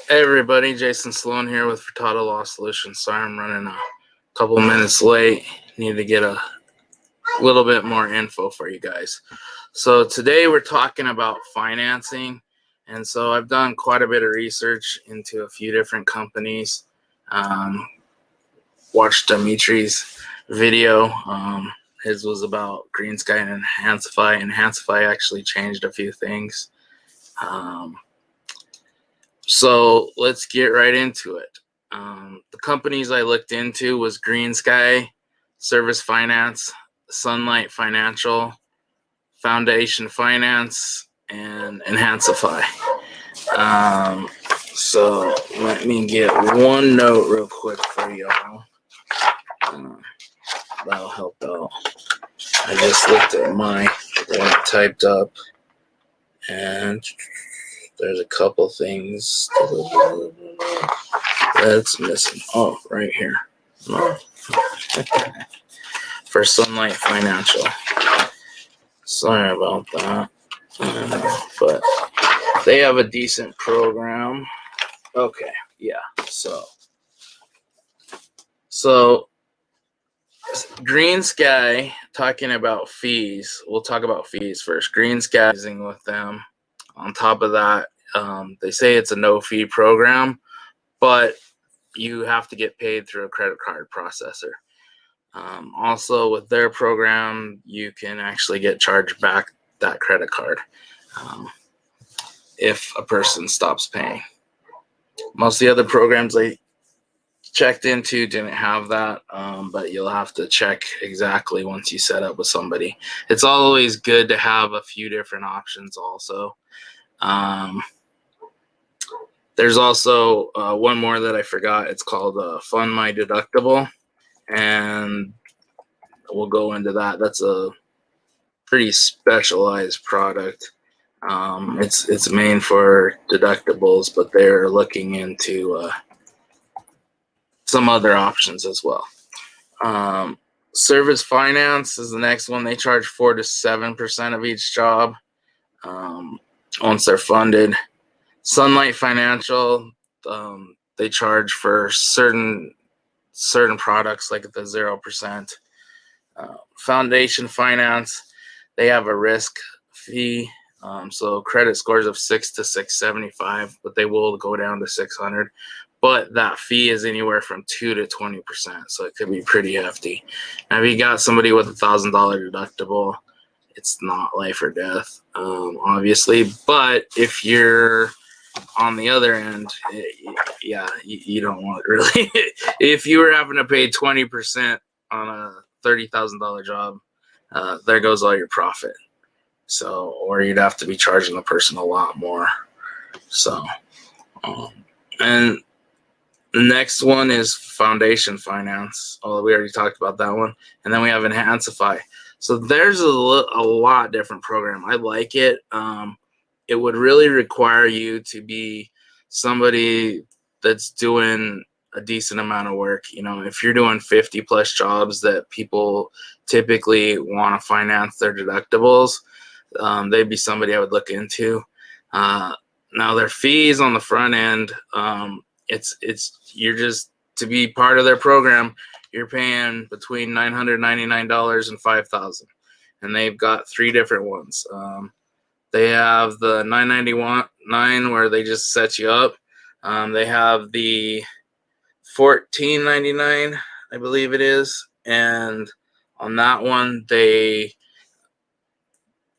Hey everybody, Jason Sloan here with Furtado Law Solutions. Sorry I'm running a couple minutes late. Need to get a little bit more info for you guys. So today we're talking about financing. And so I've done quite a bit of research into a few different companies. Watched Dimitri's video. His was about GreenSky and Enhancify. Enhancify actually changed a few things. So let's get right into it. The companies I looked into was GreenSky, Service Finance, Sunlight Financial, Foundation Finance, and Enhancify. So let me get one note real quick for y'all. That'll help out. I just looked at my one typed up, and there's a couple things that's missing. Oh, right here. For Sunlight Financial. Sorry about that. But they have a decent program. Okay, yeah. So GreenSky, talking about fees. We'll talk about fees first. GreenSky, using with them. On top of that, they say it's a no-fee program, but you have to get paid through a credit card processor. Also, with their program, you can actually get charged back that credit card if a person stops paying. Most of the other programs I checked into didn't have that, but you'll have to check exactly once you set up with somebody. It's always good to have a few different options also. There's also one more that I forgot. It's called Fund My Deductible, and we'll go into that. That's a pretty specialized product. It's main for deductibles, but they're looking into some other options as well. Service Finance is the next one. They charge 4 to 7% of each job once they're funded. Sunlight Financial, they charge for certain products like the 0%. Foundation Finance, they have a risk fee. So credit scores of 6 to 675, but they will go down to 600. But that fee is anywhere from 2 to 20%, so it could be pretty hefty. Now, if you got somebody with $1,000 deductible, it's not life or death, obviously. But if you're on the other end, you don't want it really. If you were having to pay 20% on a $30,000 job, there goes all your profit. So, or you'd have to be charging the person a lot more. So, and the next one is Foundation Finance. Oh, we already talked about that one. And then we have Enhancify. So there's a lot different program. I like it. It would really require you to be somebody that's doing a decent amount of work. You know, if you're doing 50 plus jobs that people typically want to finance their deductibles, they'd be somebody I would look into. Now their fees on the front end, you're just, to be part of their program, you're paying between $999 and $5,000, and they've got 3 different ones. They have the $999 where they just set you up. They have the $14.99, I believe it is, and on that one they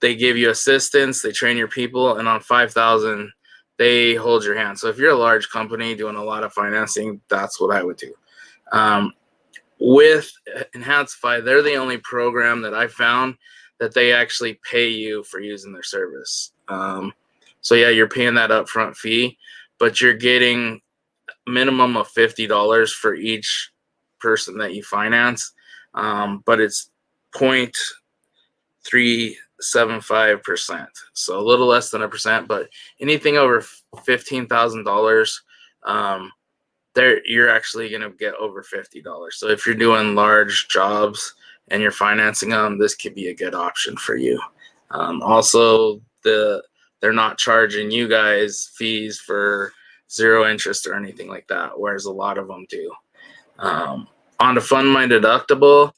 give you assistance, they train your people, and on $5,000 they hold your hand. So if you're a large company doing a lot of financing, that's what I would do. With Enhancify, they're the only program that I found that they actually pay you for using their service. So yeah, you're paying that upfront fee, but you're getting a minimum of $50 for each person that you finance. But it's 0.375%, so a little less than 1%. But anything over $15,000, you're actually going to get over $50. So if you're doing large jobs and you're financing them, this could be a good option for you. Also, they're not charging you guys fees for zero interest or anything like that, whereas a lot of them do. On to Fund My Deductible.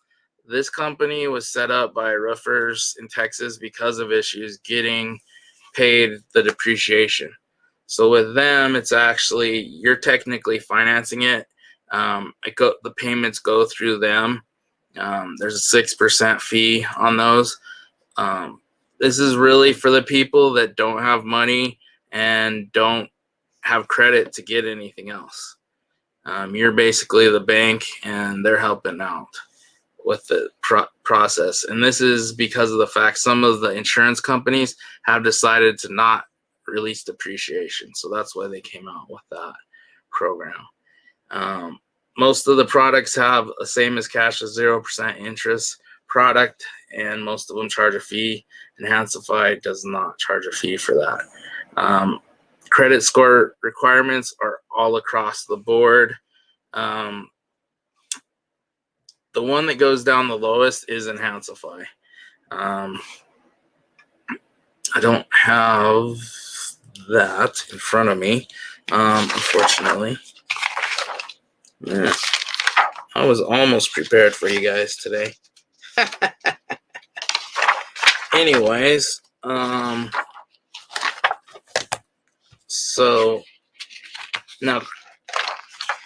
This company was set up by roofers in Texas because of issues getting paid the depreciation. So with them, it's actually, you're technically financing it. The payments go through them. There's a 6% fee on those. This is really for the people that don't have money and don't have credit to get anything else. You're basically the bank, and they're helping out with the process. And this is because of the fact some of the insurance companies have decided to not release depreciation. So that's why they came out with that program. Most of the products have the same as cash, a 0% interest product, and most of them charge a fee. Enhancify does not charge a fee for that. Credit score requirements are all across the board. The one that goes down the lowest is Enhancify. I don't have that in front of me, unfortunately. Yeah. I was almost prepared for you guys today. Anyways, so now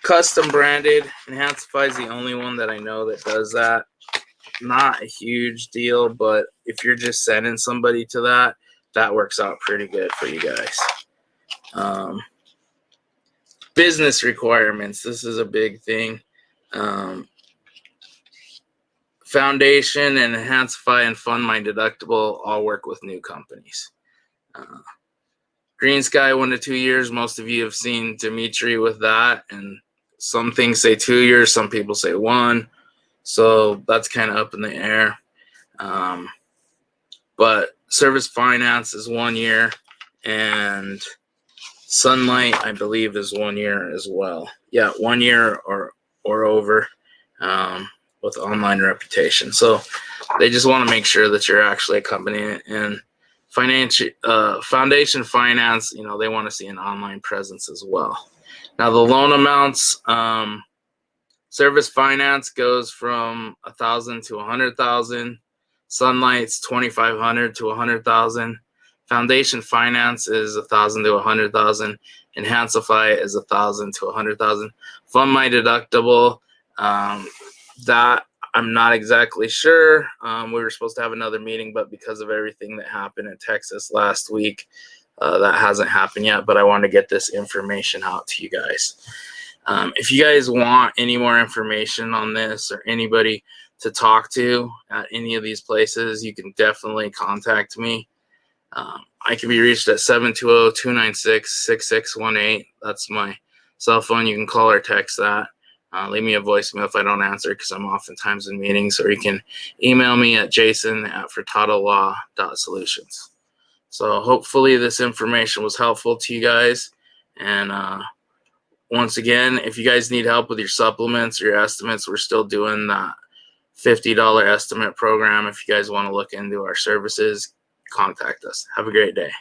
custom branded, Enhancify is the only one that I know that does that. Not a huge deal, but if you're just sending somebody to that, that works out pretty good for you guys. Business requirements, this is a big thing. Foundation and Enhancify and Fund My Deductible all work with new companies. Green Sky 1 to 2 years. Most of you have seen Dimitri with that, and some things say 2 years, some people say 1. So that's kind of up in the air. But Service Finance is 1 year, and Sunlight, I believe, is 1 year as well. Yeah, 1 year or over. With online reputation. So they just want to make sure that you're actually a company. And Foundation Finance, they want to see an online presence as well. Now the loan amounts, Service Finance goes from $1,000 to $100,000. Sunlight's $2,500 to $100,000. Foundation Finance is $1,000 to $100,000. Enhancify is $1,000 to $100,000. Fund My Deductible, that I'm not exactly sure. We were supposed to have another meeting, but because of everything that happened in Texas last week, that hasn't happened yet. But I want to get this information out to you guys. If you guys want any more information on this or anybody to talk to at any of these places, you can definitely contact me. I can be reached at 720-296-6618. That's my cell phone. You can call or text that. Leave me a voicemail if I don't answer because I'm oftentimes in meetings, or you can email me at jason@furtadolaw.solutions. So hopefully this information was helpful to you guys. And once again, if you guys need help with your supplements or your estimates, we're still doing that $50 estimate program. If you guys want to look into our services, contact us. Have a great day.